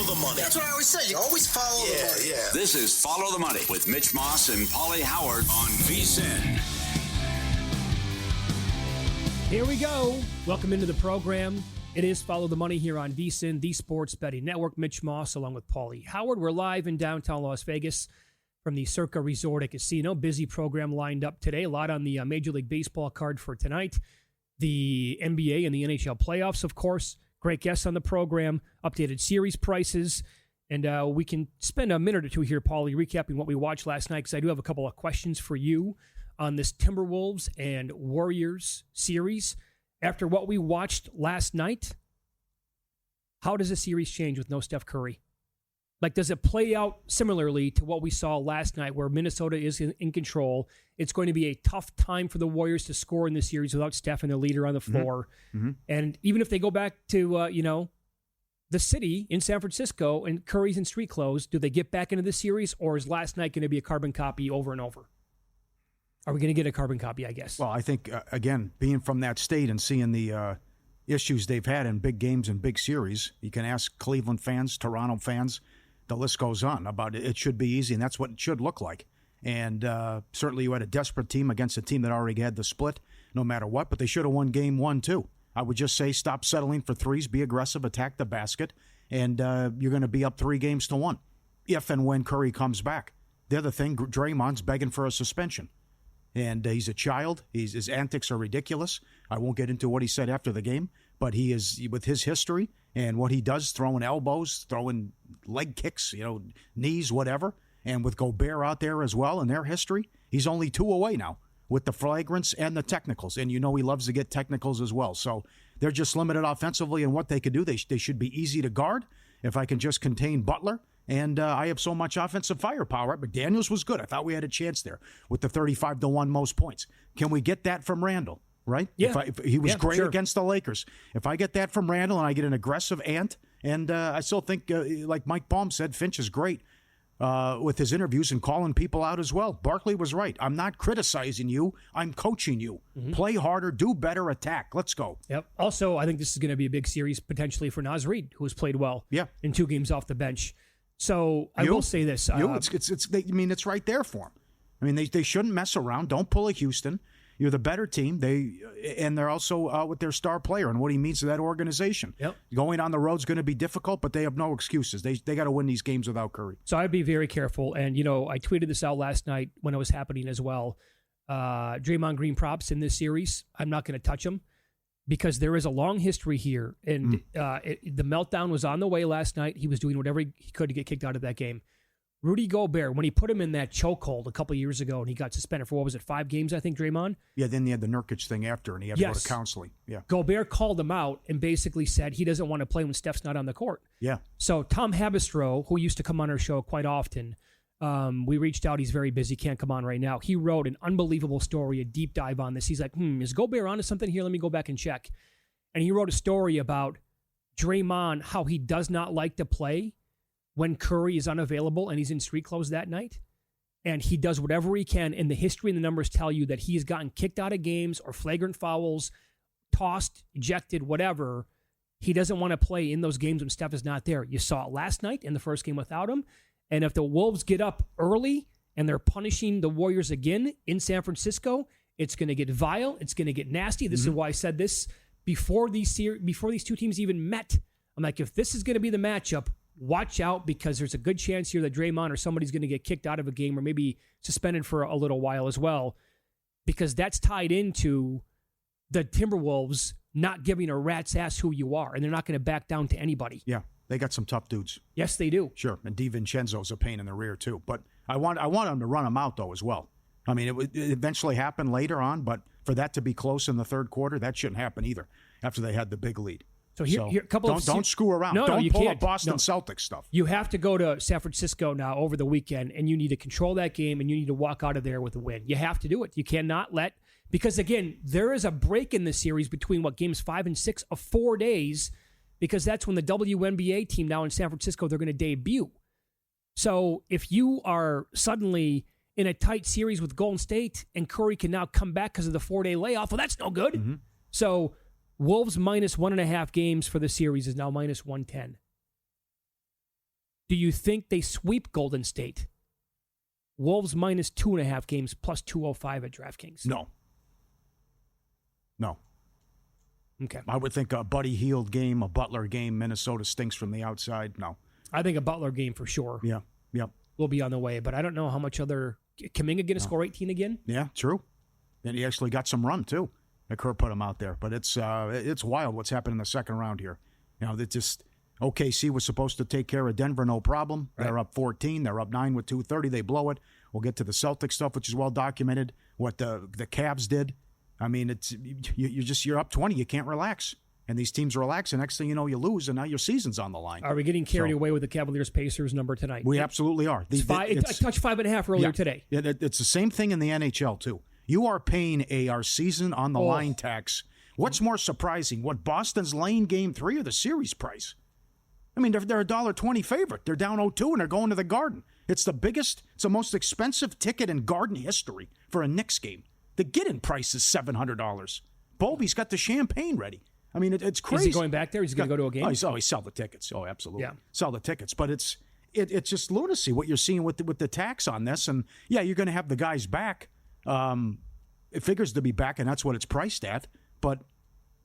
Follow the money. That's what I always say. You always follow the money. Yeah. This is Follow the Money with Mitch Moss and Pauly Howard on VSiN. Here we go. Welcome into the program. It is Follow the Money here on VSiN, the Sports Betting Network. Mitch Moss along with Pauly Howard. We're live in downtown Las Vegas from the Circa Resort and Casino. Busy program lined up today. A lot on the Major League Baseball card for tonight. The NBA and the NHL playoffs, of course. Great guests on the program. Updated series prices. And we can spend a minute or two here, Pauly, recapping what we watched last night, because I do have a couple of questions for you on this Timberwolves and Warriors series. After what we watched last night, how does the series change with no Steph Curry? Like, does it play out similarly to what we saw last night where Minnesota is in control? It's going to be a tough time for the Warriors to score in this series without Steph and their leader on the floor. Mm-hmm. And even if they go back to, the city in San Francisco and Curry's in street clothes, do they get back into the series, or is last night going to be a carbon copy over and over? Are we going to get a carbon copy, I guess? Well, I think, again, being from that state and seeing the issues they've had in big games and big series, you can ask Cleveland fans, Toronto fans, the list goes on about it. It should be easy, and that's what it should look like. And certainly you had a desperate team against a team that already had the split, no matter what, but they should have won game 1, too. I would just say stop settling for threes, be aggressive, attack the basket, and you're going to be up 3-1 if and when Curry comes back. The other thing, Draymond's begging for a suspension. And he's a child. His antics are ridiculous. I won't get into what he said after the game, but he is, with his history and what he does, throwing elbows, throwing leg kicks, knees, whatever, and with Gobert out there as well in their history, he's only 2 away now with the flagrants and the technicals. And he loves to get technicals as well. So they're just limited offensively in what they could do. They should be easy to guard if I can just contain Butler. And I have so much offensive firepower. McDaniels was good. I thought we had a chance there with the 35-1 most points. Can we get that from Randall, right? Yeah. If he was great against the Lakers. If I get that from Randall and I get an aggressive ant, and I still think, like Mike Baum said, Finch is great with his interviews and calling people out as well. Barkley was right. I'm not criticizing you. I'm coaching you. Mm-hmm. Play harder, do better, attack. Let's go. Yep. Also, I think this is going to be a big series potentially for Naz Reid, who has played well in 2 games off the bench. So I will say this. It's right there for them. I mean, they shouldn't mess around. Don't pull a Houston. You're the better team. They're also out with their star player and what he means to that organization. Yep. Going on the road is going to be difficult, but they have no excuses. They got to win these games without Curry. So I'd be very careful. And, I tweeted this out last night when it was happening as well. Draymond Green props in this series. I'm not going to touch him, because there is a long history here, and the meltdown was on the way last night. He was doing whatever he could to get kicked out of that game. Rudy Gobert, when he put him in that chokehold a couple of years ago and he got suspended for, 5 games, I think, Draymond? Yeah, then he had the Nurkic thing after, and he had to go to counseling. Yeah. Gobert called him out and basically said he doesn't want to play when Steph's not on the court. Yeah. So Tom Habistro, who used to come on our show quite often, we reached out. He's very busy, can't come on right now. He wrote an unbelievable story, a deep dive on this. He's like, is Gobert onto something here? Let me go back and check. And he wrote a story about Draymond, how he does not like to play when Curry is unavailable and he's in street clothes that night. And he does whatever he can. And the history and the numbers tell you that he has gotten kicked out of games or flagrant fouls, tossed, ejected, whatever. He doesn't want to play in those games when Steph is not there. You saw it last night in the first game without him. And if the Wolves get up early and they're punishing the Warriors again in San Francisco, it's going to get vile. It's going to get nasty. This is why I said this before these 2 teams even met. I'm like, if this is going to be the matchup, watch out, because there's a good chance here that Draymond or somebody's going to get kicked out of a game or maybe suspended for a little while as well, because that's tied into the Timberwolves not giving a rat's ass who you are, and they're not going to back down to anybody. Yeah. They got some tough dudes. Yes, they do. Sure, and DiVincenzo's a pain in the rear too. But I want them to run them out though as well. I mean, it eventually happened later on, but for that to be close in the third quarter, that shouldn't happen either. After they had the big lead. So here a couple don't screw around. Don't you pull can't. up Boston Celtics stuff. You have to go to San Francisco now over the weekend, and you need to control that game, and you need to walk out of there with a win. You have to do it. You cannot because again, there is a break in the series between games 5 and 6 of 4 days. Because that's when the WNBA team now in San Francisco, they're going to debut. So if you are suddenly in a tight series with Golden State and Curry can now come back because of the 4-day layoff, well, that's no good. Mm-hmm. So Wolves minus 1.5 games for the series is now minus 110. Do you think they sweep Golden State? Wolves minus 2.5 games plus 205 at DraftKings. No. Okay. I would think a Buddy Hield game, a Butler game, Minnesota stinks from the outside. No. I think a Butler game for sure. Yeah. Yep. Will be on the way, but I don't know how much other. Kuminga going to score 18 again? Yeah, true. And he actually got some run too. Kerr put him out there, but it's wild what's happened in the second round here. That just OKC was supposed to take care of Denver, no problem. Right. They're up 14. They're up 9 with 2:30. They blow it. We'll get to the Celtics stuff, which is well documented. What the Cavs did. I mean, it's you're up 20. You can't relax. And these teams relax, and next thing you know, you lose, and now your season's on the line. Are we getting carried away with the Cavaliers-Pacers number tonight? We absolutely are. I touched 5.5 earlier today. Yeah, it's the same thing in the NHL, too. You are paying our season on the line tax. What's more surprising, what Boston's laying game 3 or the series price? I mean, they're $1.20 favorite. They're down 0-2, and they're going to the Garden. It's the most expensive ticket in Garden history for a Knicks game. The get-in price is $700. Bobby's got the champagne ready. I mean, it's crazy. Is he going back there? He's going to go to a game? Oh, he sell the tickets. Oh, absolutely. Yeah. Sell the tickets. But it's just lunacy what you're seeing with the tax on this. And, yeah, you're going to have the guys back. It figures to be back, and that's what it's priced at. But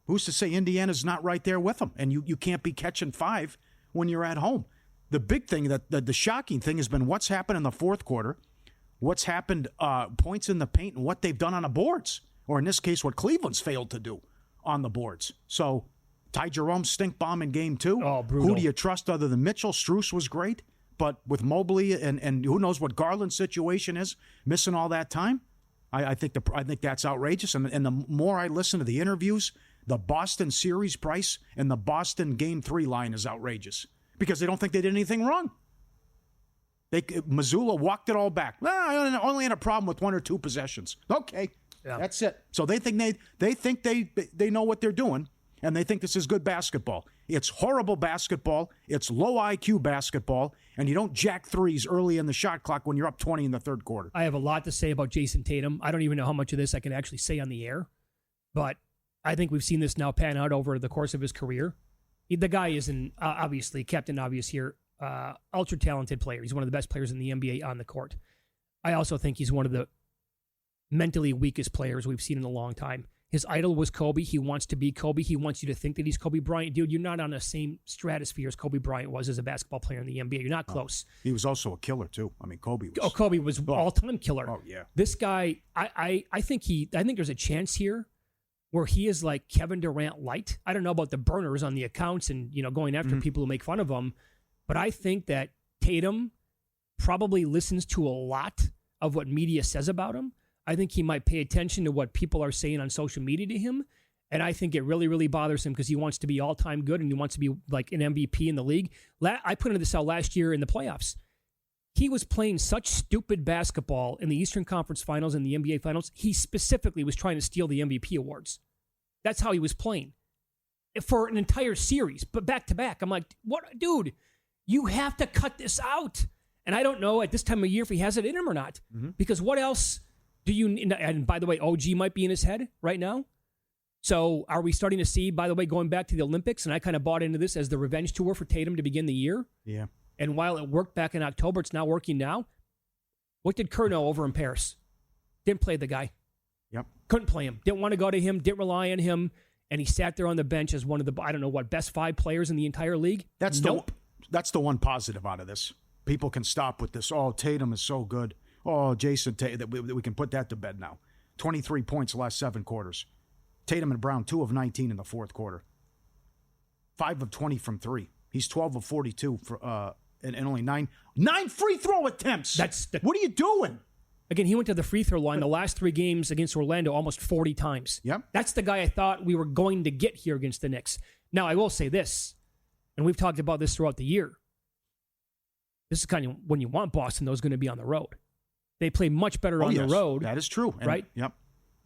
who's to say Indiana's not right there with them? And you can't be catching 5 when you're at home. The big thing, the shocking thing has been what's happened in the fourth quarter, what's happened points in the paint, and what they've done on the boards. Or in this case, what Cleveland's failed to do on the boards. So, Ty Jerome stink bomb in game 2. Oh, brutal. Who do you trust other than Mitchell? Strus was great, but with Mobley and who knows what Garland's situation is, missing all that time, I think that's outrageous. And the more I listen to the interviews, the Boston series price and the Boston game 3 line is outrageous because they don't think they did anything wrong. Missoula walked it all back. I only had a problem with 1 or 2 possessions. Okay. Yeah. That's it. So they think they know what they're doing, and they think this is good basketball. It's horrible basketball. It's low IQ basketball, and you don't jack threes early in the shot clock when you're up 20 in the third quarter. I have a lot to say about Jason Tatum. I don't even know how much of this I can actually say on the air, but I think we've seen this now pan out over the course of his career. The guy is obviously Captain Obvious here, ultra talented player. He's one of the best players in the NBA on the court. I also think he's one of the mentally weakest players we've seen in a long time. His idol was Kobe. He wants to be Kobe. He wants you to think that he's Kobe Bryant. Dude, you're not on the same stratosphere as Kobe Bryant was as a basketball player in the NBA. You're not close. He was also a killer, too. I mean, Kobe was. Oh, Kobe was all-time killer. Oh, yeah. This guy, I think there's a chance here where he is like Kevin Durant light. I don't know about the burners on the accounts and, going after people who make fun of him, but I think that Tatum probably listens to a lot of what media says about him. I think he might pay attention to what people are saying on social media to him. And I think it really, really bothers him because he wants to be all-time good and he wants to be like an MVP in the league. I pointed this out last year in the playoffs. He was playing such stupid basketball in the Eastern Conference Finals and the NBA Finals. He specifically was trying to steal the MVP awards. That's how he was playing for an entire series, but back-to-back. I'm like, what, dude, you have to cut this out. And I don't know at this time of year if he has it in him or not. Mm-hmm. Because what else do you... And by the way, OG might be in his head right now. So are we starting to see, by the way, going back to the Olympics, and I kind of bought into this as the revenge tour for Tatum to begin the year? Yeah. And while it worked back in October, it's not working now. What did Kerr know over in Paris? Didn't play the guy. Yep. Couldn't play him. Didn't want to go to him. Didn't rely on him. And he sat there on the bench as one of the, best 5 players in the entire league? That's the one positive out of this. People can stop with this. Oh, Tatum is so good. Oh, Jason Tatum. We can put that to bed now. 23 points last 7 quarters. Tatum and Brown, 2 of 19 in the fourth quarter. 5 of 20 from 3. He's 12 of 42 for, and only 9 free throw attempts. What are you doing? Again, he went to the free throw line the last 3 games against Orlando almost 40 times. Yep. That's the guy I thought we were going to get here against the Knicks. Now, I will say this, and we've talked about this throughout the year. This is kind of when you want Boston, though, is going to be on the road. They play much better on the road. That is true. Right? Yep.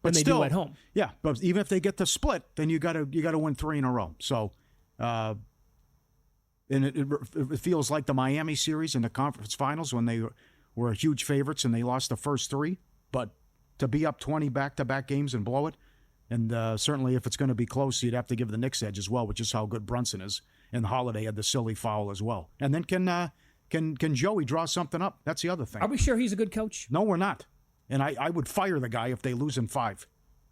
But they do at home. Yeah, but even if they get the split, then you got to win 3 in a row. So, and it feels like the Miami series in the conference finals when they were huge favorites and they lost the first 3. But to be up 20 back-to-back games and blow it, and certainly if it's going to be close, you'd have to give the Knicks edge as well, which is how good Brunson is. And Holiday had the silly foul as well. And then can Can Joey draw something up? That's the other thing. Are we sure he's a good coach? No, we're not. And I would fire the guy if they lose in 5.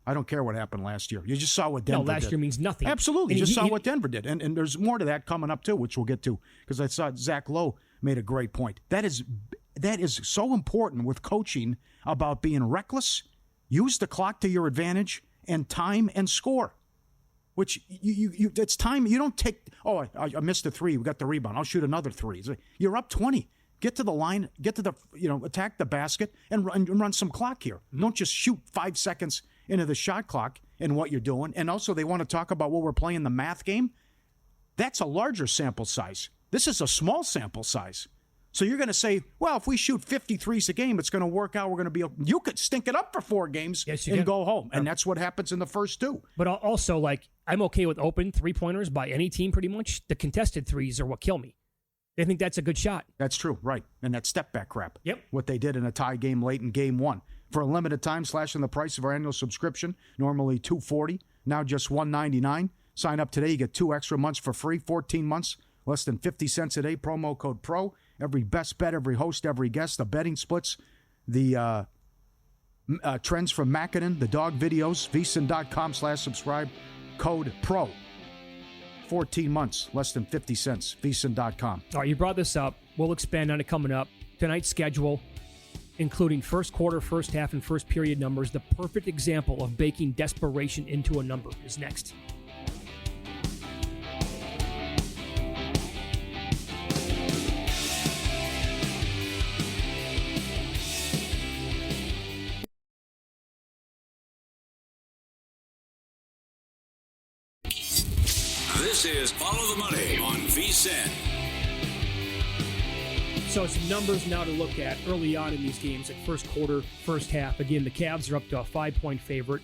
I don't care what happened last year. You just saw what Denver did. No, last year means nothing. Absolutely. You just saw what Denver did. And there's more to that coming up, too, which we'll get to, because I saw Zach Lowe made a great point. That is so important with coaching about being reckless, use the clock to your advantage, and time and score. Which it's time. You don't take, I missed a 3. We got the rebound. I'll shoot another 3. You're up 20. Get to the line, attack the basket, and run some clock here. Don't just shoot 5 seconds into the shot clock and what you're doing. And also, they want to talk about what we're playing the math game. That's a larger sample size. This is a small sample size. So you're going to say, well, if we shoot 53s a game, it's going to work out. We're going to be. You could stink it up for 4 games and go home. And that's what happens in the first 2. But also, I'm okay with open 3-pointers by any team pretty much. The contested threes are what kill me. They think that's a good shot. That's true, right. And that step-back crap. Yep. What they did in a tie game late in game 1. For a limited time, slashing the price of our annual subscription, normally $240, now just $199. Sign up today. You get 2 extra months for free, 14 months, less than 50 cents a day. Promo code PRO. Every best bet, every host, every guest, the betting splits, the trends from Mackinnon, the dog videos, vsin.com/subscribe, code PRO. 14 months, less than 50 cents, vsin.com. All right, you brought this up. We'll expand on it coming up. Tonight's schedule, including first quarter, first half, and first period numbers, the perfect example of baking desperation into a number is next. This is Follow the Money on VSiN. So some numbers now to look at early on in these games, like first quarter, first half. Again, the Cavs are up to a 5-point favorite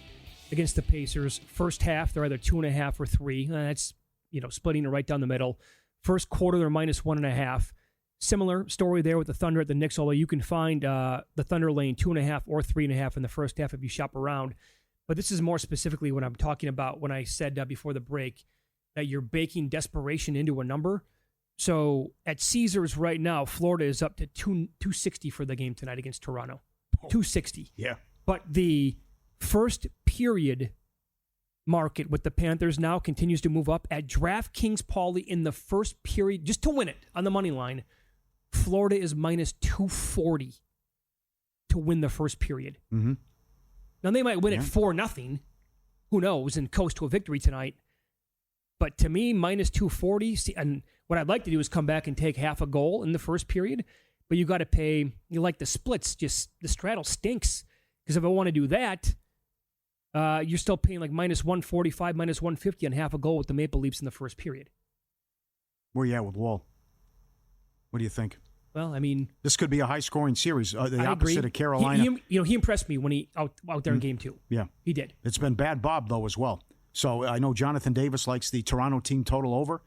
against the Pacers. First half, they're either 2.5 or 3. That's, splitting it right down the middle. First quarter, they're minus 1.5. Similar story there with the Thunder at the Knicks, although you can find the Thunder laying 2.5 or 3.5 in the first half if you shop around. But this is more specifically what I'm talking about when I said before the break that you're baking desperation into a number. So at Caesars right now, Florida is up to 260 for the game tonight against Toronto. 260. Yeah. But the first period market with the Panthers now continues to move up. At DraftKings, Pauly, in the first period, just to win it on the money line, Florida is minus 240 to win the first period. Mm-hmm. Now, they might win it 4-0. Who knows? And coast to a victory tonight. But to me, minus 240, and what I'd like to do is come back and take half a goal in the first period, but you got to pay, the splits, just the straddle stinks. Because if I want to do that, you're still paying like minus 145, minus 150 on half a goal with the Maple Leafs in the first period. Where you at with Wall? What do you think? Well, I mean, this could be a high-scoring series. The I opposite agree. of Carolina. He impressed me when he out there in game 2. Yeah. He did. It's been bad Bob, though, as well. So I know Jonathan Davis likes the Toronto team total over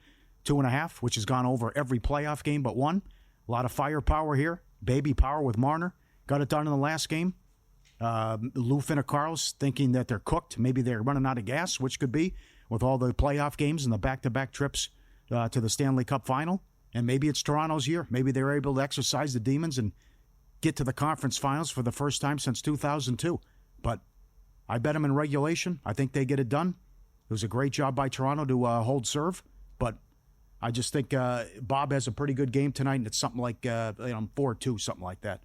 2.5, which has gone over every playoff game but one. A lot of firepower here. Baby power with Marner. Got it done in the last game. Lou Finnecarlos thinking that they're cooked. Maybe they're running out of gas, which could be with all the playoff games and the back-to-back trips to the Stanley Cup final. And maybe it's Toronto's year. Maybe they're able to exercise the demons and get to the conference finals for the first time since 2002. But I bet them in regulation. I think they get it done. It was a great job by Toronto to hold serve, but I just think Bob has a pretty good game tonight, and it's something like 4-2, something like that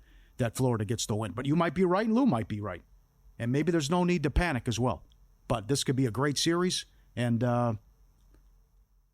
Florida gets the win. But you might be right, and Lou might be right. And maybe there's no need to panic as well. But this could be a great series, and then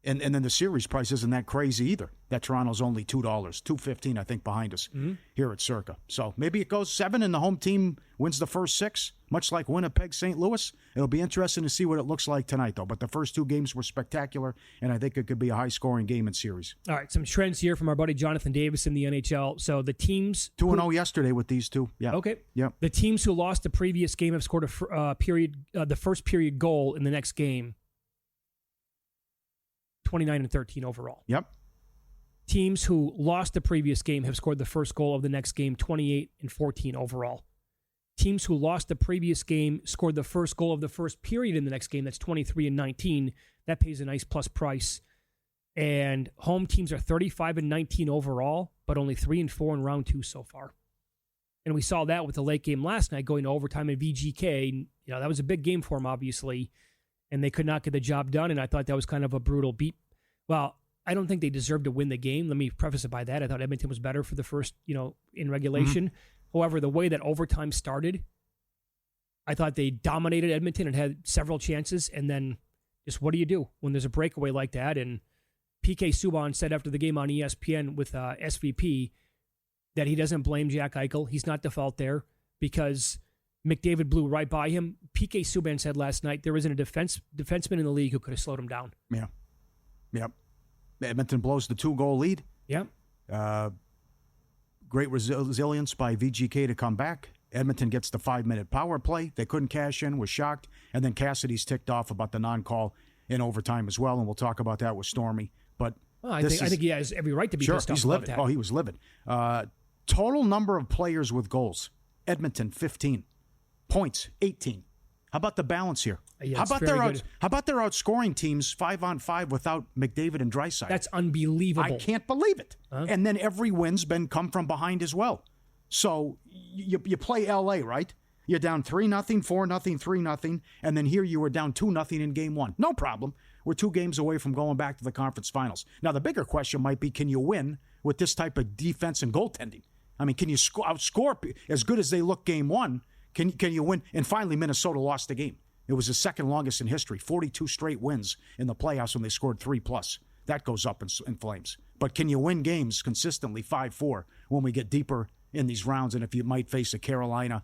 the series price isn't that crazy either. That Toronto's only $2, $2.15, I think, behind us here at Circa. So maybe it goes 7 and the home team wins the first 6, much like Winnipeg, St. Louis. It'll be interesting to see what it looks like tonight, though. But the first 2 games were spectacular, and I think it could be a high-scoring game and series. All right, some trends here from our buddy Jonathan Davis in the NHL. So the teams 2-0 yesterday with these 2. Yeah. Okay. Yeah. The teams who lost the previous game have scored the first period goal in the next game. 29-13 overall. Yep. Teams who lost the previous game have scored the first goal of the next game, 28-14 overall. Teams who lost the previous game scored the first goal of the first period in the next game. That's 23-19. That pays a nice plus price. And home teams are 35-19 overall, but only 3-4 in round 2 so far. And we saw that with the late game last night going to overtime at VGK. That was a big game for them, obviously, and they could not get the job done. And I thought that was kind of a brutal beat. Well, I don't think they deserved to win the game. Let me preface it by that. I thought Edmonton was better for the first, in regulation. Mm-hmm. However, the way that overtime started, I thought they dominated Edmonton and had several chances. And then just what do you do when there's a breakaway like that? And PK Subban said after the game on ESPN with SVP that he doesn't blame Jack Eichel. He's not the fault there because McDavid blew right by him. PK Subban said last night there isn't a defenseman in the league who could have slowed him down. Yeah. Yep. Edmonton blows the 2-goal lead. Yep. Great resilience by VGK to come back. Edmonton gets the 5-minute power play. They couldn't cash in, was shocked. And then Cassidy's ticked off about the non-call in overtime as well, and we'll talk about that with Stormy. But I think he has every right to be pissed off about that. Oh, he was livid. Total number of players with goals. Edmonton, 15. Points, 18. How about the balance here? Yeah, how about their outscoring teams 5-on-5 without McDavid and Draisaitl? That's unbelievable. I can't believe it. And then every win's been come from behind as well. So you play LA, right? You're down 3-0, 4-0, 3-0, and then here you were down 2-0 in game 1. No problem. We're 2 games away from going back to the conference finals. Now, the bigger question might be, can you win with this type of defense and goaltending? I mean, can you outscore as good as they look game 1? Can you win? And finally, Minnesota lost the game. It was the second longest in history, 42 straight wins in the playoffs when they scored 3+. That goes up in flames. But can you win games consistently 5-4 when we get deeper in these rounds, and if you might face a Carolina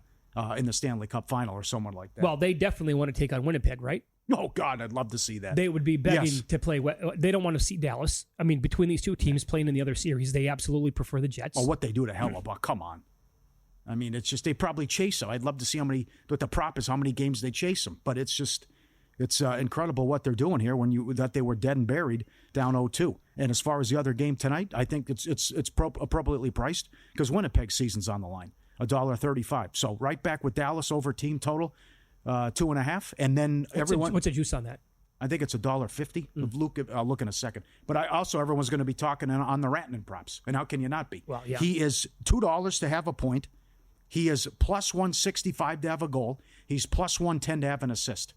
in the Stanley Cup final or someone like that? Well, they definitely want to take on Winnipeg, right? Oh, God, I'd love to see that. They would be begging to play. They don't want to see Dallas. I mean, between these two teams playing in the other series, they absolutely prefer the Jets. Oh, what they do to Hellebuyck, come on. I mean, it's just they probably chase them. I'd love to see how many games they chase them. But it's incredible what they're doing here that they were dead and buried down 0-2. And as far as the other game tonight, I think it's appropriately priced because Winnipeg's season's on the line, $1.35. So right back with Dallas over team total, 2.5. And then what's the juice on that? I think it's $1.50. Luke, I'll look in a second. But everyone's going to be talking on the Rantanen props. And how can you not be? Well, yeah. He is $2 to have a point. He is plus 165 to have a goal. He's plus 110 to have an assist.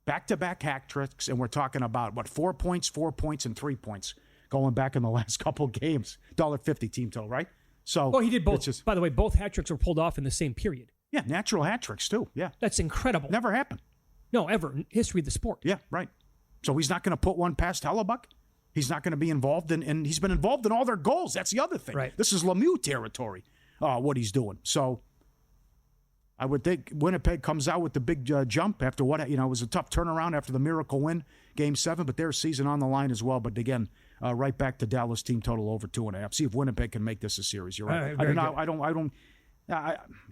Back-to-back hat tricks, and we're talking about, 4 points, and 3 points going back in the last couple games. $1.50 team total, right? So he did both. By the way, both hat tricks were pulled off in the same period. Yeah, natural hat tricks, too. Yeah. That's incredible. Never happened. No, ever in history of the sport. Yeah, right. So he's not going to put one past Hellebuyck. He's not going to be involved and he's been involved in all their goals. That's the other thing. Right. This is Lemieux territory, what he's doing. So I would think Winnipeg comes out with the big jump after it was a tough turnaround after the miracle win, Game 7, but their season on the line as well. But again, right back to Dallas team total over 2.5. See if Winnipeg can make this a series. You're right.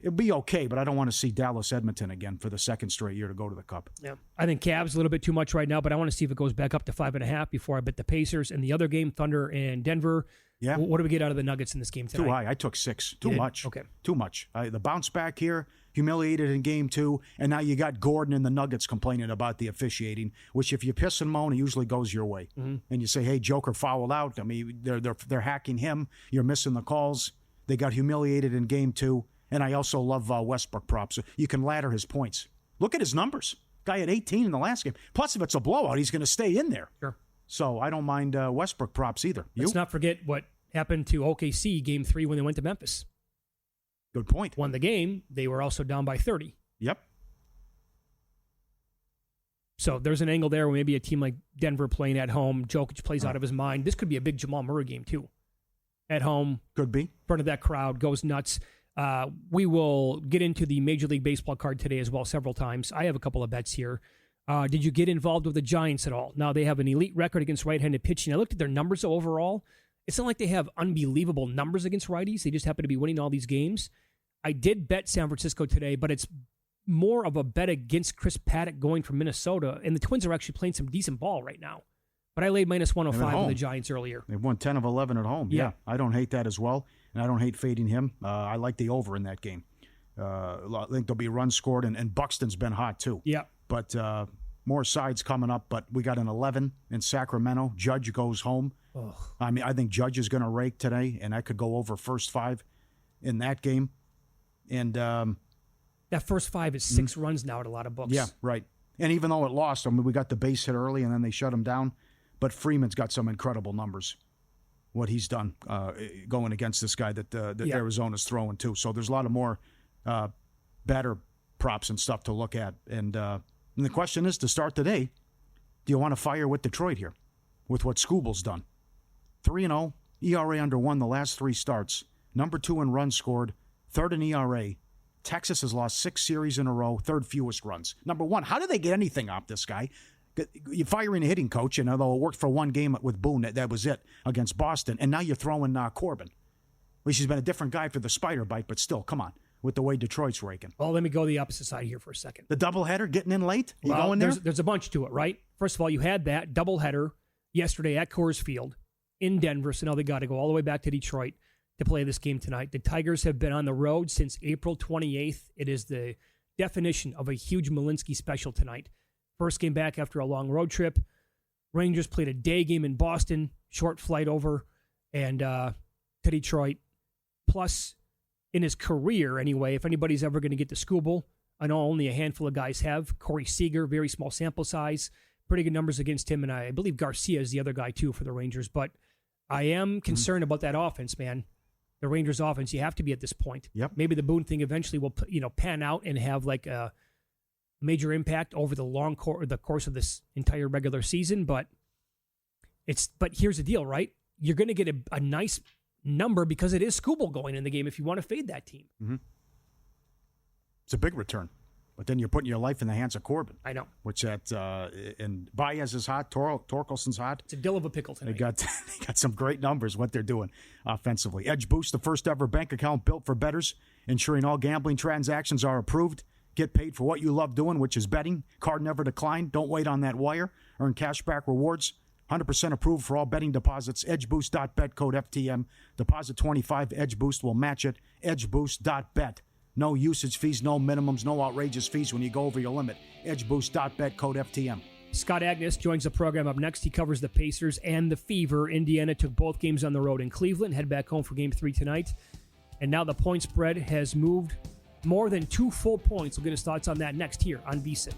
It'd be okay, but I don't want to see Dallas Edmonton again for the second straight year to go to the Cup. Yeah, I think Cavs a little bit too much right now, but I want to see if it goes back up to 5.5 before I bet the Pacers and the other game, Thunder and Denver. Yeah. What do we get out of the Nuggets in this game tonight? Too high. I took 6. Too much. Okay. Too much. The bounce back here, humiliated in Game 2, and now you got Gordon and the Nuggets complaining about the officiating, which if you piss and moan, it usually goes your way. Mm-hmm. And you say, hey, Joker fouled out. I mean, they're hacking him. You're missing the calls. They got humiliated in Game 2. And I also love Westbrook props. You can ladder his points. Look at his numbers. Guy had 18 in the last game. Plus, if it's a blowout, he's going to stay in there. Sure. So I don't mind Westbrook props either. Let's not forget what happened to OKC Game 3 when they went to Memphis. Good point. Won the game. They were also down by 30. Yep. So there's an angle there where maybe a team like Denver playing at home, Jokic plays out of his mind. This could be a big Jamal Murray game, too. At home. Could be. In front of that crowd, goes nuts. We will get into the Major League Baseball card today as well several times. I have a couple of bets here. Did you get involved with the Giants at all? Now, they have an elite record against right-handed pitching. I looked at their numbers overall. It's not like they have unbelievable numbers against righties. They just happen to be winning all these games. I did bet San Francisco today, but it's more of a bet against Chris Paddock going from Minnesota, and the Twins are actually playing some decent ball right now. But I laid minus 105 with the Giants earlier. They've won 10 of 11 at home. Yeah, I don't hate that as well. And I don't hate fading him. I like the over in that game. I think there'll be runs scored, and Buxton's been hot too. Yeah. But more sides coming up, but we got an 11 in Sacramento. Judge goes home. Oh. I mean, I think Judge is going to rake today, and I could go over first 5 in that game. And that first 5 is 6 runs now at a lot of books. Yeah, right. And even though it lost, I mean, we got the base hit early, and then they shut him down. But Freeman's got some incredible numbers, what he's done going against this guy that Arizona's throwing to. So there's a lot of more batter props and stuff to look at. And the question is, to start today, do you want to fire with Detroit here with what Skubal's done? 3-0, ERA under 1 the last 3 starts, number 2 in runs scored, 3rd in ERA. Texas has lost 6 series in a row, 3rd fewest runs. Number 1, how do they get anything off this guy? You're firing a hitting coach, and although it worked for 1 game with Boone, that was it against Boston, and now you're throwing Corbin. At least he's been a different guy for the spider bite, but still, come on, with the way Detroit's raking. Well, let me go the opposite side here for a second. The doubleheader getting in late? You going there? There's a bunch to it, right? First of all, you had that doubleheader yesterday at Coors Field in Denver, so now they got to go all the way back to Detroit to play this game tonight. The Tigers have been on the road since April 28th. It is the definition of a huge Malinsky special tonight. First game back after a long road trip. Rangers played a day game in Boston, short flight over, and to Detroit. Plus, in his career anyway, if anybody's ever going to get to Skubal, I know only a handful of guys have. Corey Seager, very small sample size, pretty good numbers against him, and I believe Garcia is the other guy too for the Rangers. But I am concerned about that offense, man. The Rangers offense, you have to be at this point. Yep. Maybe the Boone thing eventually will, pan out and have like a major impact over the course of this entire regular season. But here's the deal, right? You're going to get a nice number because it is Skubal going in the game if you want to fade that team. Mm-hmm. It's a big return. But then you're putting your life in the hands of Corbin. I know. Which and Baez is hot. Torkelson's hot. It's a dill of a pickle tonight. They got some great numbers, what they're doing offensively. Edge Boost, the first ever bank account built for bettors, ensuring all gambling transactions are approved. Get paid for what you love doing, which is betting. Card never declined. Don't wait on that wire. Earn cashback rewards. 100% approved for all betting deposits. EdgeBoost.bet, code FTM. Deposit 25. Edge Boost will match it. EdgeBoost.bet. No usage fees, no minimums, no outrageous fees when you go over your limit. EdgeBoost.bet, code FTM. Scott Agness joins the program up next. He covers the Pacers and the Fever. Indiana took both games on the road in Cleveland, head back home for Game 3 tonight. And now the point spread has moved more than 2 full points. We'll get his thoughts on that next here on VSiN.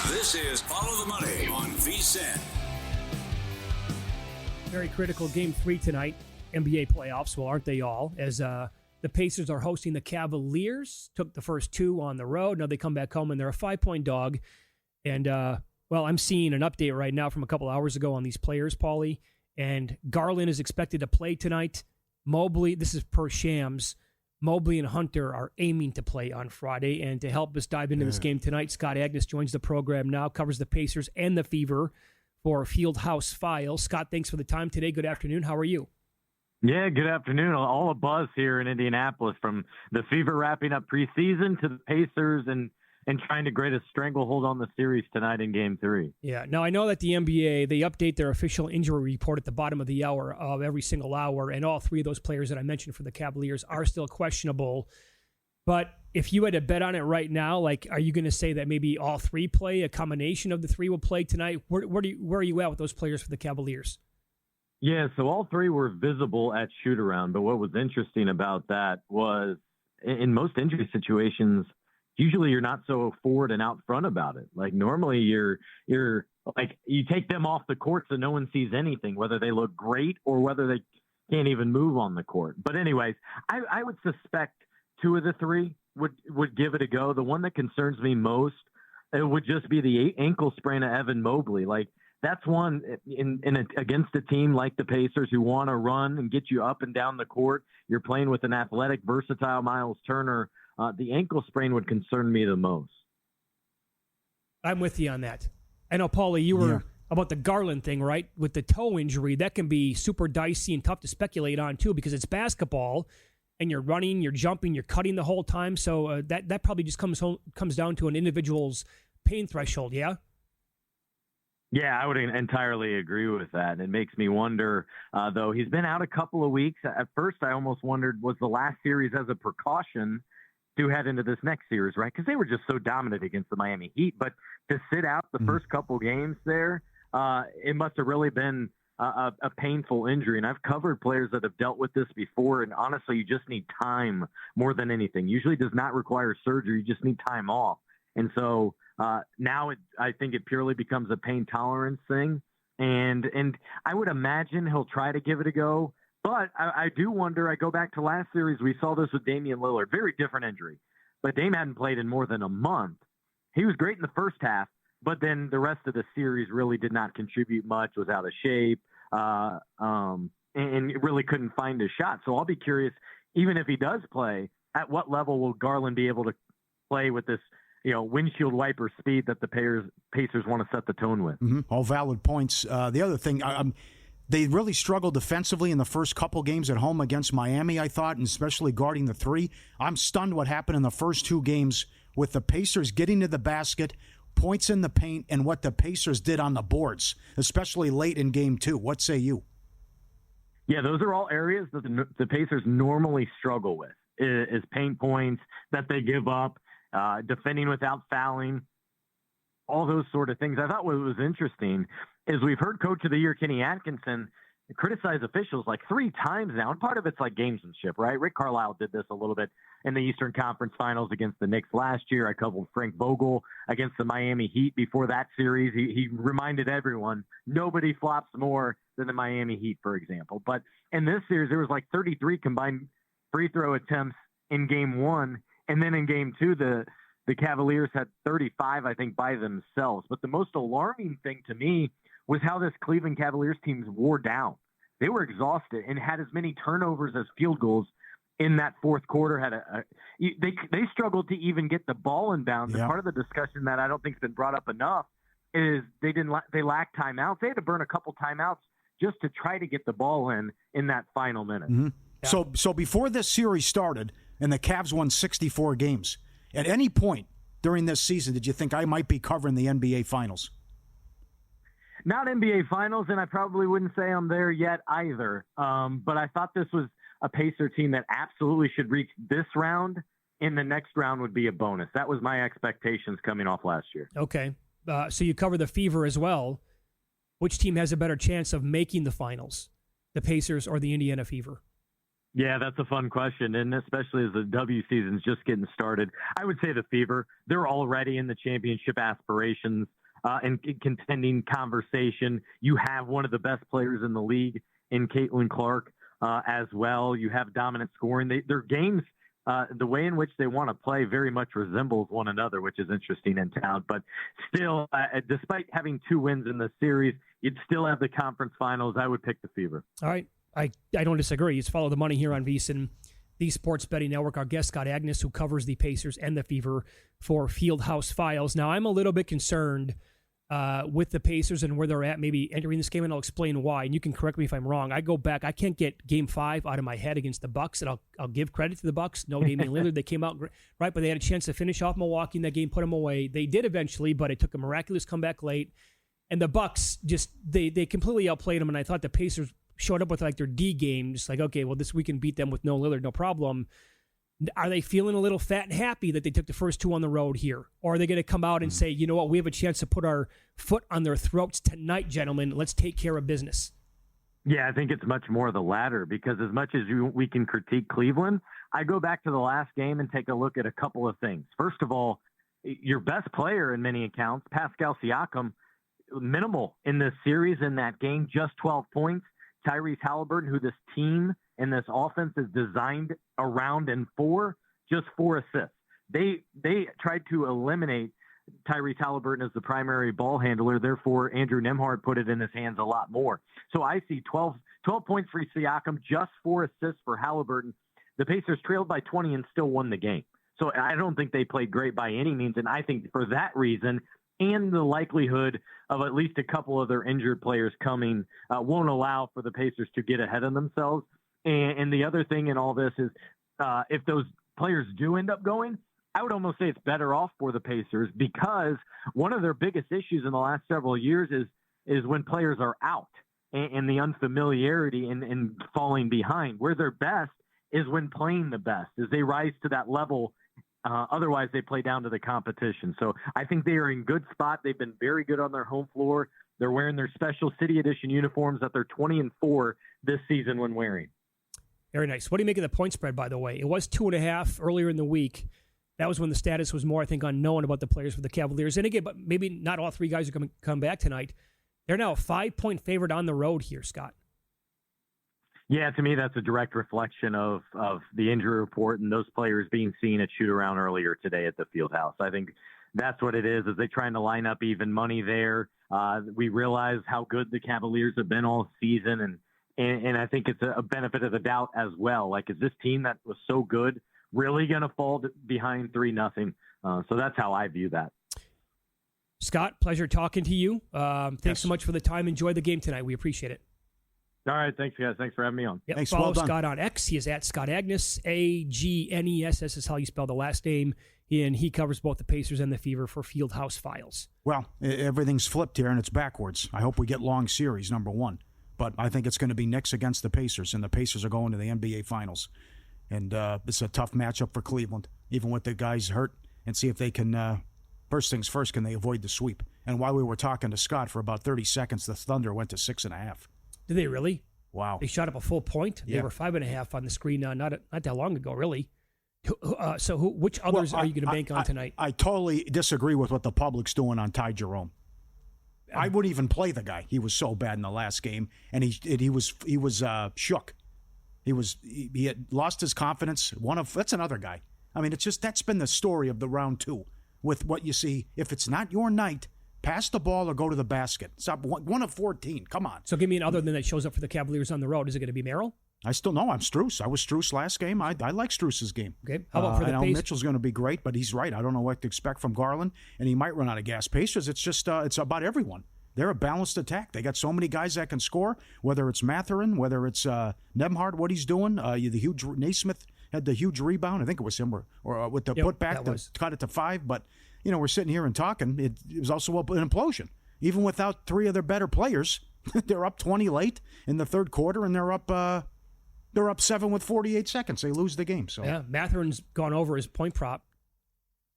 This is Follow the Money on VSiN. Very critical Game 3 tonight, NBA playoffs. Well, aren't they all? As the Pacers are hosting the Cavaliers. Took the first 2 on the road. Now they come back home and they're a 5-point dog. And, I'm seeing an update right now from a couple hours ago on these players, Pauly. And Garland is expected to play tonight. Mobley, this is per Shams. Mobley and Hunter are aiming to play on Friday. And to help us dive into this game tonight, Scott Agness joins the program now, covers the Pacers and the Fever for Fieldhouse Files. Scott, thanks for the time today. Good afternoon. How are you? Yeah, good afternoon. All a buzz here in Indianapolis, from the Fever wrapping up preseason to the Pacers and trying to grade a stranglehold on the series tonight in Game 3. Yeah. Now, I know that the NBA, they update their official injury report at the bottom of the hour of every single hour, and all 3 of those players that I mentioned for the Cavaliers are still questionable. But if you had to bet on it right now, like, are you going to say that maybe all 3 play, a combination of the 3 will play tonight? Where are you at with those players for the Cavaliers? Yeah, so all 3 were visible at shoot-around, but what was interesting about that was in most injury situations, usually you're not so forward and out front about it. Like, normally you're like, you take them off the court so no one sees anything, whether they look great or whether they can't even move on the court. But anyways, I would suspect 2 of the 3 would give it a go. The one that concerns me most, it would just be the ankle sprain of Evan Mobley. Like, that's one against a team like the Pacers who want to run and get you up and down the court. You're playing with an athletic, versatile Miles Turner. The ankle sprain would concern me the most. I'm with you on that. I know, Pauly, you were about the Garland thing, right? With the toe injury, that can be super dicey and tough to speculate on, too, because it's basketball, and you're running, you're jumping, you're cutting the whole time. So that probably just comes down to an individual's pain threshold, yeah? Yeah, I would entirely agree with that. It makes me wonder, though, he's been out a couple of weeks. At first, I almost wondered, was the last series as a precaution to head into this next series, right? Because they were just so dominant against the Miami Heat. But to sit out the first couple games there, it must have really been a painful injury. And I've covered players that have dealt with this before. And honestly, you just need time more than anything. Usually does not require surgery. You just need time off. And so now I think it purely becomes a pain tolerance thing. And I would imagine he'll try to give it a go. But I do wonder, I go back to last series, we saw this with Damian Lillard, very different injury. But Dame hadn't played in more than a month. He was great in the first half, but then the rest of the series really did not contribute much, was out of shape, and really couldn't find his shot. So I'll be curious, even if he does play, at what level will Garland be able to play with this, windshield wiper speed that the Pacers want to set the tone with? All valid points. The other thing, they really struggled defensively in the first couple games at home against Miami, I thought, and especially guarding the three. I'm stunned what happened in the first two games with the Pacers getting to the basket, points in the paint, and what the Pacers did on the boards, especially late in game two. What say you? Yeah, those are all areas that the Pacers normally struggle with, is paint points that they give up, defending without fouling, all those sort of things. I thought what was interesting is we've heard Coach of the Year Kenny Atkinson criticize officials like 3 times now, and part of it's like gamesmanship, right? Rick Carlisle did this a little bit in the Eastern Conference Finals against the Knicks last year. I covered Frank Vogel against the Miami Heat before that series. He reminded everyone nobody flops more than the Miami Heat, for example. But in this series, there was like 33 combined free throw attempts in game one, and then in game two, the Cavaliers had 35, I think, by themselves. But the most alarming thing to me was how this Cleveland Cavaliers team wore down. They were exhausted and had as many turnovers as field goals in that fourth quarter. They struggled to even get the ball in bounds. Yeah. And part of the discussion that I don't think has been brought up enough is they lacked timeouts. They had to burn a couple timeouts just to try to get the ball in that final minute. Yeah. So before this series started and the Cavs won 64 games, at any point during this season did you think I might be covering the NBA Finals? Not NBA Finals, and I probably wouldn't say I'm there yet either. But I thought this was a Pacer team that absolutely should reach this round, and the next round would be a bonus. That was my expectations coming off last year. Okay. So you cover the Fever as well. Which team has a better chance of making the finals, the Pacers or the Indiana Fever? Yeah, that's a fun question, and especially as the W season's just getting started. I would say the Fever. They're already in the championship aspirations and contending conversation. You have one of the best players in the league in Caitlin Clark as well. You have dominant scoring. Their games, the way in which they want to play very much resembles one another, which is interesting in town. But still, despite having 2 wins in the series, you'd still have the conference finals. I would pick the Fever. All right. I don't disagree. It's Follow the Money here on VSiN, the Sports Betting Network. Our guest, Scott Agness, who covers the Pacers and the Fever for Fieldhouse Files. Now, I'm a little bit concerned with the Pacers and where they're at maybe entering this game, and I'll explain why. And you can correct me if I'm wrong. I go back. I can't get Game 5 out of my head against the Bucks, and I'll give credit to the Bucks. No Damian Lillard. They came out right, but they had a chance to finish off Milwaukee in that game, put them away. They did eventually, but it took a miraculous comeback late. And the Bucks just they completely outplayed them, and I thought the Pacers showed up with like their D game, just like, okay, well, we can beat them with no Lillard, no problem. Are they feeling a little fat and happy that they took the first 2 on the road here? Or are they going to come out and say, you know what, we have a chance to put our foot on their throats tonight, gentlemen. Let's take care of business. Yeah, I think it's much more the latter, because as much as we can critique Cleveland, I go back to the last game and take a look at a couple of things. First of all, your best player in many accounts, Pascal Siakam, minimal in this series in that game, just 12 points. Tyrese Halliburton, who this team and this offense is designed around and for, just 4 assists. They tried to eliminate Tyrese Halliburton as the primary ball handler. Therefore, Andrew Nembhard put it in his hands a lot more. So I see 12 points for Siakam, just 4 assists for Halliburton. The Pacers trailed by 20 and still won the game. So I don't think they played great by any means. And I think for that reason, and the likelihood of at least a couple of their injured players coming won't allow for the Pacers to get ahead of themselves. And the other thing in all this is if those players do end up going, I would almost say it's better off for the Pacers, because one of their biggest issues in the last several years is is when players are out and the unfamiliarity and falling behind. Where they're best is when playing the best, as they rise to that level. Otherwise, they play down to the competition. So I think they are in good spot. They've been very good on their home floor. They're wearing their special City Edition uniforms that they're 20-4 this season when wearing. Very nice. What do you make of the point spread, by the way? It was 2.5 earlier in the week. That was when the status was more, I think, unknown about the players for the Cavaliers. And again, but maybe not all three guys are going to come back tonight. They're now a 5-point favorite on the road here, Scott. Yeah, to me, that's a direct reflection of the injury report and those players being seen at shoot-around earlier today at the Fieldhouse. I think that's what it is they're trying to line up even money there. We realize how good the Cavaliers have been all season, and I think it's a benefit of the doubt as well. Like, is this team that was so good really going to fall behind 3-0? So that's how I view that. Scott, pleasure talking to you. Thanks so much for the time. Enjoy the game tonight. We appreciate it. All right. Thanks, guys. Thanks for having me on. Yep, thanks. Follow Well done. Scott on X. He is at Scott Agness, Agnes. This is how you spell the last name. And he covers both the Pacers and the Fever for Fieldhouse Files. Well, everything's flipped here, and it's backwards. I hope we get long series, number one. But I think it's going to be Knicks against the Pacers, and the Pacers are going to the NBA Finals. And it's a tough matchup for Cleveland, even with the guys hurt, and see if they can, first things first, can they avoid the sweep? And while we were talking to Scott for about 30 seconds, the Thunder went to 6.5. Did they really? Wow. They shot up a full point. Yeah. They were 5.5 on the screen not that long ago, really. Which others are you going to bank on tonight? I totally disagree with what the public's doing on Ty Jerome. I wouldn't even play the guy. He was so bad in the last game, and he was shook. He had lost his confidence. That's another guy. I mean, it's just that's been the story of the round two. With what you see, if it's not your night, pass the ball or go to the basket. Stop 1 of 14. Come on. So give me an other than that shows up for the Cavaliers on the road. Is it going to be Merrill? I still know I'm Strus. I was Strus last game. I like Strus's game. Okay. How about for the I know Pacers? Mitchell's going to be great, but he's right. I don't know what to expect from Garland, and he might run out of gas. Pacers, it's just it's about everyone. They're a balanced attack. They got so many guys that can score, whether it's Mathurin, whether it's Nemhard, what he's doing. The huge Naismith had the huge rebound. I think it was him, or with the putback to cut it to 5. But, we're sitting here and talking. It was also an implosion. Even without 3 of their better players, they're up 20 late in the third quarter, and they're up 7 with 48 seconds. They lose the game. So yeah, Mathurin's gone over his point prop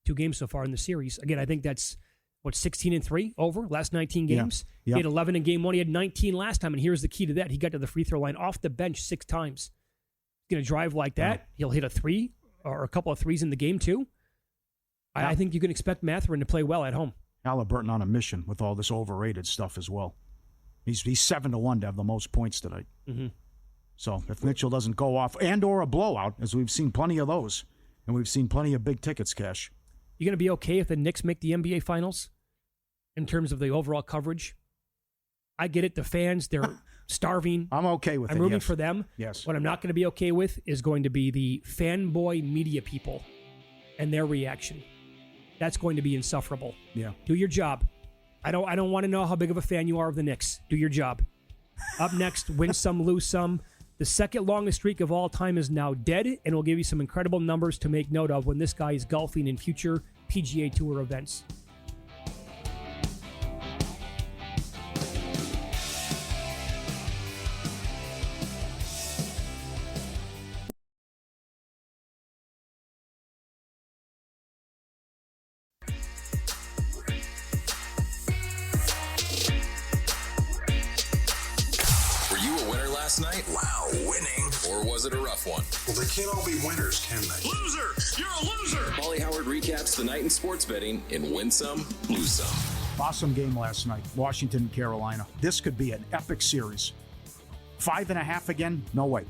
2 games so far in the series. Again, I think that's 16-3 over last 19 games. Yeah. He had 11 in game 1. He had 19 last time, and here's the key to that: he got to the free throw line off the bench 6 times. He's going to drive like that. Yeah. He'll hit a 3 or a couple of 3s in the game too. I think you can expect Mathurin to play well at home. Halliburton on a mission with all this overrated stuff as well. He's 7-1 to have the most points tonight. Mm-hmm. So if Mitchell doesn't go off or a blowout, as we've seen plenty of those, and we've seen plenty of big tickets cash. You going to be okay if the Knicks make the NBA Finals in terms of the overall coverage? I get it. The fans, they're starving. I'm okay with it. I'm rooting for them. Yes. What I'm not going to be okay with is going to be the fanboy media people and their reaction. That's going to be insufferable. Yeah. Do your job. I don't want to know how big of a fan you are of the Knicks. Do your job. Up next, win some, lose some. The second longest streak of all time is now dead, and we'll give you some incredible numbers to make note of when this guy is golfing in future PGA Tour events. Night? Wow, winning. Or was it a rough one? Well, they can't all be winners, can they? Loser! You're a loser! Pauly Howard recaps the night in sports betting in Win Some, Lose Some. Awesome game last night, Washington and Carolina. This could be an epic series. 5.5 again? No way.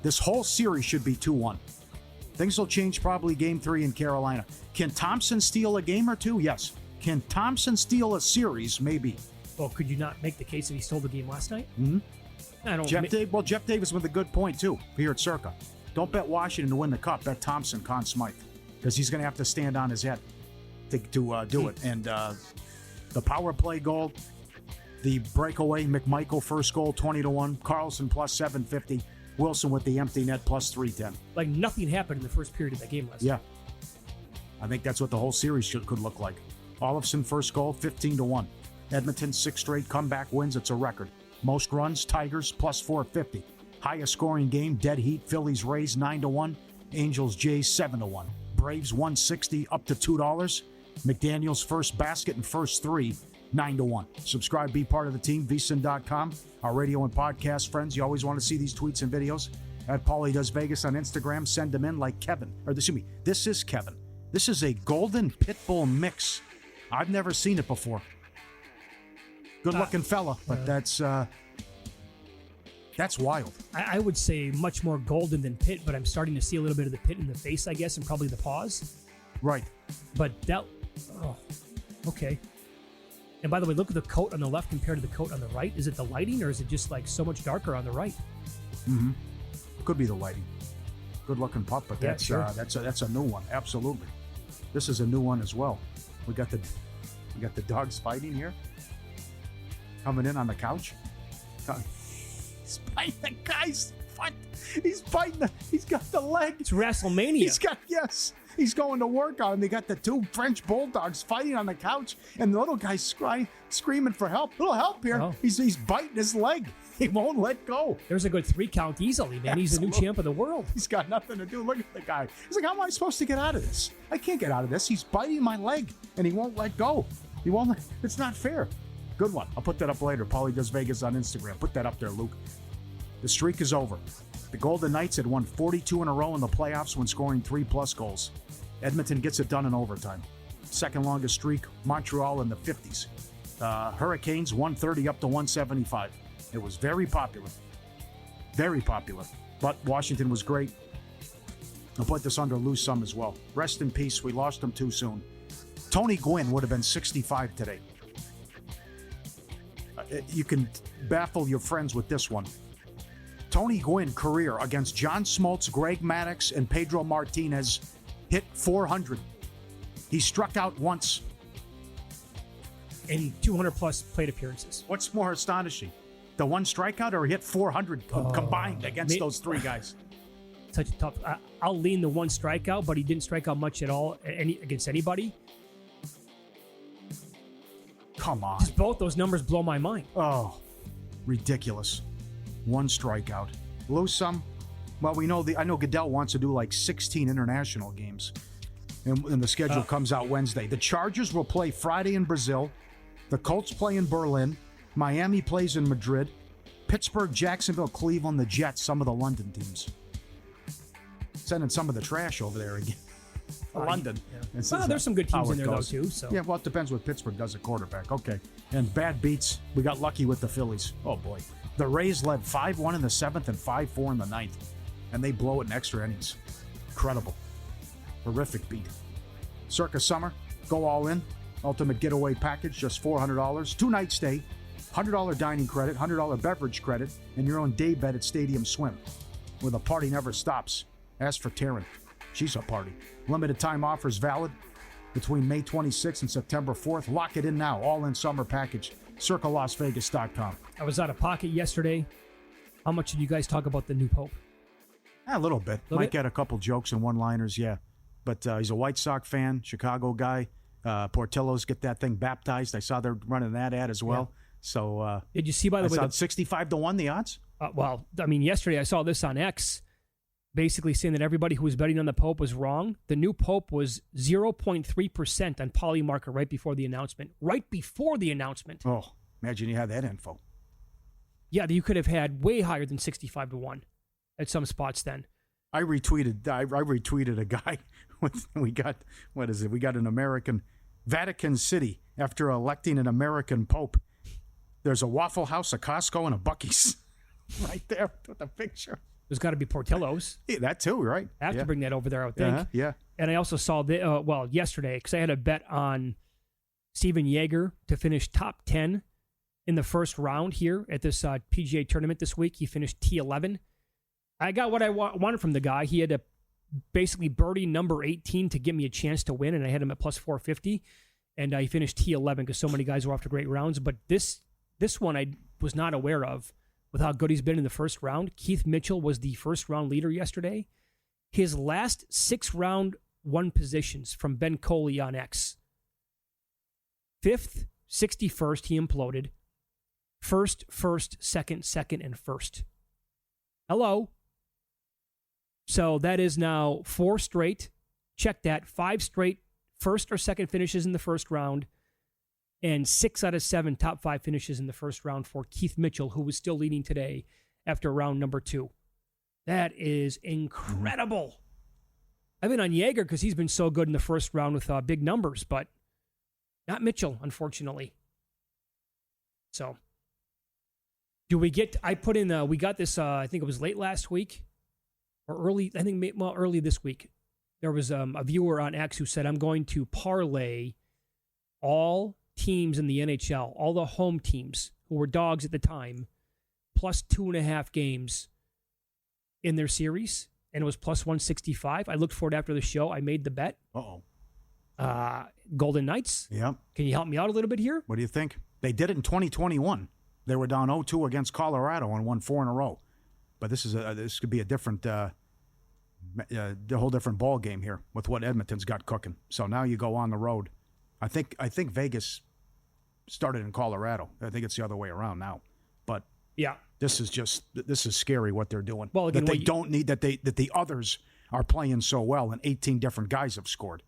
This whole series should be 2-1. Things will change probably game 3 in Carolina. Can Thompson steal a game or 2? Yes. Can Thompson steal a series? Maybe. Well, could you not make the case that he stole the game last night? Mm-hmm. Jeff Davis with a good point, too, here at Circa. Don't bet Washington to win the cup. Bet Thompson, Conn Smythe, because he's going to have to stand on his head to do it. And the power play goal, the breakaway, McMichael first goal, 20-1. Carlson plus 750. Wilson with the empty net plus 310. Like nothing happened in the first period of that game last night. I think that's what the whole series could look like. Olofsson first goal, 15-1. Edmonton, 6 straight comeback wins. It's a record. Most runs, Tigers, plus 450. Highest scoring game, Dead Heat, Phillies, Rays, 9-1. Angels, Jays, 7-1. Braves, 160, up to $2. McDaniel's first basket and first 3, 9-1. Subscribe, be part of the team, vsin.com. Our radio and podcast friends, you always want to see these tweets and videos. At Pauly Does Vegas on Instagram, send them in like Kevin. Or excuse me, this is Kevin. This is a golden pit bull mix. I've never seen it before. Good-looking fella, but that's wild. I would say much more golden than pit, but I'm starting to see a little bit of the pit in the face, I guess, and probably the paws. Right. But that... Oh, okay. And by the way, look at the coat on the left compared to the coat on the right. Is it the lighting, or is it just like so much darker on the right? Mm-hmm. Could be the lighting. Good-looking pup, but Yeah, sure. that's a new one. Absolutely. This is a new one as well. We got the dogs fighting here. Coming in on the couch. He's biting the guy's foot. He's biting he's got the leg. It's WrestleMania. He's going to work on him. They got the 2 French bulldogs fighting on the couch, and the little guy's screaming for help. Little help here. Oh. He's biting his leg. He won't let go. There's a good 3 count easily, man. He's the new champ of the world. He's got nothing to do. Look at the guy. He's like, how am I supposed to get out of this? I can't get out of this. He's biting my leg, and he won't let go. It's not fair. Good one. I'll put that up later. Pauly Does Vegas on Instagram. Put that up there, Luke. The streak is over. The Golden Knights had won 42 in a row in the playoffs when scoring 3+ goals. Edmonton gets it done in overtime. Second longest streak, Montreal in the 50s. Hurricanes 130 up to 175. It was very popular. Very popular. But Washington was great. I'll put this under lose some as well. Rest in peace. We lost him too soon. Tony Gwynn would have been 65 today. You can baffle your friends with this one. Tony Gwynn career against John Smoltz, Greg Maddux, and Pedro Martinez hit 400. He struck out once. In 200-plus plate appearances. What's more astonishing? The one strikeout, or he hit 400 combined against those 3 guys? Such a tough... I'll lean the one strikeout, but he didn't strike out much at all against anybody. Come on. Just both those numbers blow my mind. Oh, ridiculous. One strikeout. Lose some? Well, I know Goodell wants to do like 16 international games. And the schedule comes out Wednesday. The Chargers will play Friday in Brazil. The Colts play in Berlin. Miami plays in Madrid. Pittsburgh, Jacksonville, Cleveland, the Jets, some of the London teams. Sending some of the trash over there again. London. Yeah. Well, there's some good teams in there, though, too. So. Yeah, well, it depends what Pittsburgh does at quarterback. Okay. And bad beats. We got lucky with the Phillies. Oh, boy. The Rays led 5-1 in the 7th and 5-4 in the 9th. And they blow it in extra innings. Incredible. Horrific beat. Circa Summer. Go all in. Ultimate getaway package, just $400. 2-night stay. $100 dining credit. $100 beverage credit. And your own day bed at Stadium Swim. Where the party never stops. Ask for Taryn. She's a party. Limited time offers valid between May 26th and September 4th. Lock it in now. All in summer package. CircleLasVegas.com. I was out of pocket yesterday. How much did you guys talk about the new Pope? A little bit. Might get a couple jokes and one-liners, yeah. But he's a White Sox fan, Chicago guy. Portillo's get that thing baptized. I saw they're running that ad as well. Yeah. So did you see, by the way, 65-1 the odds? Well, I mean, yesterday I saw this on X, basically saying that everybody who was betting on the Pope was wrong. The new Pope was 0.3% on Pauly marker right before the announcement. Right before the announcement. Oh, imagine you had that info. Yeah, you could have had way higher than 65-1 at some spots then. I retweeted a guy. We got an American Vatican City after electing an American Pope. There's a Waffle House, a Costco, and a Buc-ee's right there with the picture. There's got to be Portillo's. Yeah, that too, right? I have to bring that over there, I would think. Yeah. And I also saw, yesterday, because I had a bet on Steven Yeager to finish top 10 in the first round here at this PGA tournament this week. He finished T11. I got what I wanted from the guy. He had to basically birdie number 18 to give me a chance to win, and I had him at plus 450. And he finished T11 because so many guys were off to great rounds. But this one I was not aware of with how good he's been in the first round. Keith Mitchell was the first round leader yesterday. His last 6 round 1 positions from Ben Coley on X: 5th, 61st, he imploded. First, second, and first. Hello. So that is now 4 straight. Check that. 5 straight first or second finishes in the first round. And 6 out of 7 top 5 finishes in the first round for Keith Mitchell, who was still leading today after round number 2. That is incredible. I've been on Jaeger because he's been so good in the first round with big numbers, but not Mitchell, unfortunately. So, we got this, I think it was late last week or early this week. There was a viewer on X who said, I'm going to parlay all teams in the NHL, all the home teams who were dogs at the time, plus 2.5 games in their series, and it was plus 165. I looked for it after the show. I made the bet. Golden Knights. Yeah. Can you help me out a little bit here? What do you think? They did it in 2021. They were down 0-2 against Colorado and won 4 in a row. But this could be a different, a whole different ball game here with what Edmonton's got cooking. So now you go on the road. I think Vegas started in Colorado. I think it's the other way around now. But yeah, this is scary what they're doing. Well, again, that the others are playing so well and 18 different guys have scored.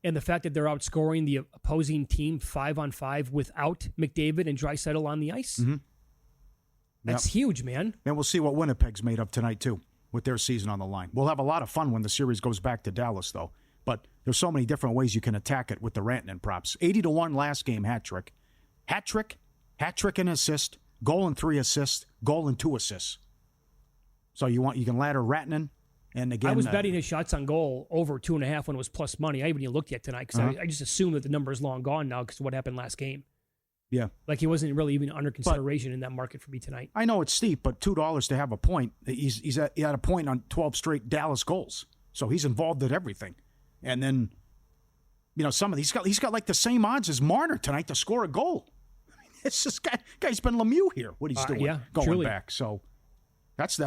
And the fact that they're outscoring the opposing team 5-on-5 without McDavid and Draisaitl on the ice. Mm-hmm. That's huge, man. And we'll see what Winnipeg's made of tonight, too, with their season on the line. We'll have a lot of fun when the series goes back to Dallas, though. But there's so many different ways you can attack it with the Rantanen props. 80-1 last game hat trick. Hat trick and assist, goal and 3 assists, goal and 2 assists. So you can ladder Rantanen. And again, I was betting his shots on goal over 2.5 when it was plus money. I haven't even looked yet tonight because I just assumed that the number is long gone now because of what happened last game. Yeah. Like he wasn't really even under consideration in that market for me tonight. I know it's steep, but $2 to have a point. He had a point on 12 straight Dallas goals. So he's involved in everything. And then, some of these he's got like the same odds as Marner tonight to score a goal. I mean, it's just guy's been Lemieux here. What he's doing, going truly. back. So that's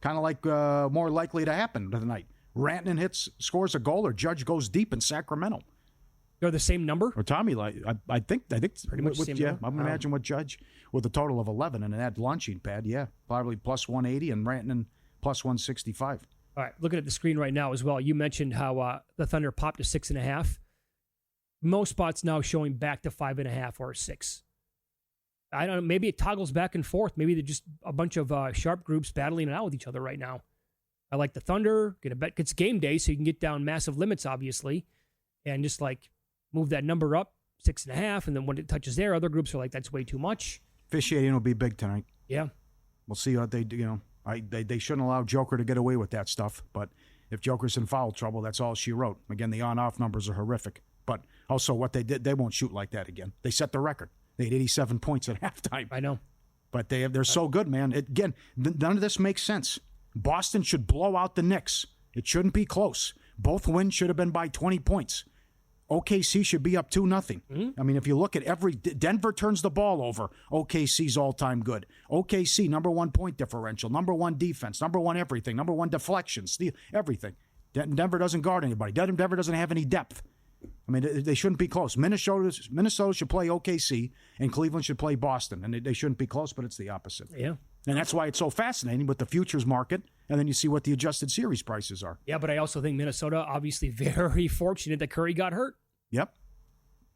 kind of like more likely to happen tonight. Rantanen scores a goal, or Judge goes deep in Sacramento. They're the same number? Or Tommy, I think pretty much the same number. I'm imagine with Judge with a total of 11 and an ad launching pad. Yeah, probably plus 180 and Rantanen plus 165. All right, looking at the screen right now as well. You mentioned how the Thunder popped to 6.5. Most spots now showing back to 5.5 or 6. I don't know. Maybe it toggles back and forth. Maybe they're just a bunch of sharp groups battling it out with each other right now. I like the Thunder. Get a bet. It's game day, so you can get down massive limits, obviously, and just move that number up 6.5. And then when it touches there, other groups are like, that's way too much. Officiating will be big tonight. Yeah, we'll see what they do. They shouldn't allow Joker to get away with that stuff. But if Joker's in foul trouble, that's all she wrote. Again, the on-off numbers are horrific. But also, what they did, they won't shoot like that again. They set the record. They had 87 points at halftime. I know. But they're so good, man. Again, none of this makes sense. Boston should blow out the Knicks. It shouldn't be close. Both wins should have been by 20 points. OKC should be up 2-0. Mm-hmm. I mean, if you look at Denver turns the ball over. OKC's all-time good. OKC, number 1 point differential, number 1 defense, number 1 everything, number 1 deflections, everything. Denver doesn't guard anybody. Denver doesn't have any depth. I mean, they shouldn't be close. Minnesota should play OKC, and Cleveland should play Boston. And they shouldn't be close, but it's the opposite. Yeah. And that's why it's so fascinating with the futures market, and then you see what the adjusted series prices are. Yeah, but I also think Minnesota, obviously very fortunate that Curry got hurt. Yep.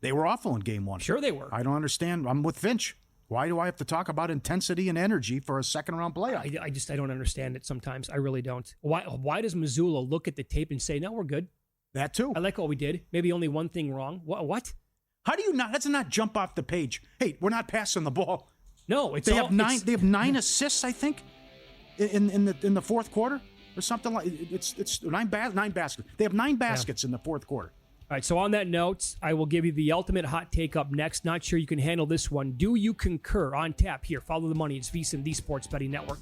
They were awful in game 1. Sure they were. I don't understand. I'm with Finch. Why do I have to talk about intensity and energy for a second-round playoff? I don't understand it sometimes. I really don't. Why does Missoula look at the tape and say, no, we're good? That too. I like what we did. Maybe only one thing wrong. What? How do you not? That's not jump off the page. Hey, we're not passing the ball. No, they have 9 assists, I think, in the fourth quarter or something like. It's 9 baskets. They have 9 baskets in the fourth quarter. All right. So on that note, I will give you the ultimate hot take up next. Not sure you can handle this one. Do you concur? On tap here. Follow the money. It's VSiN, the Sports Betting Network.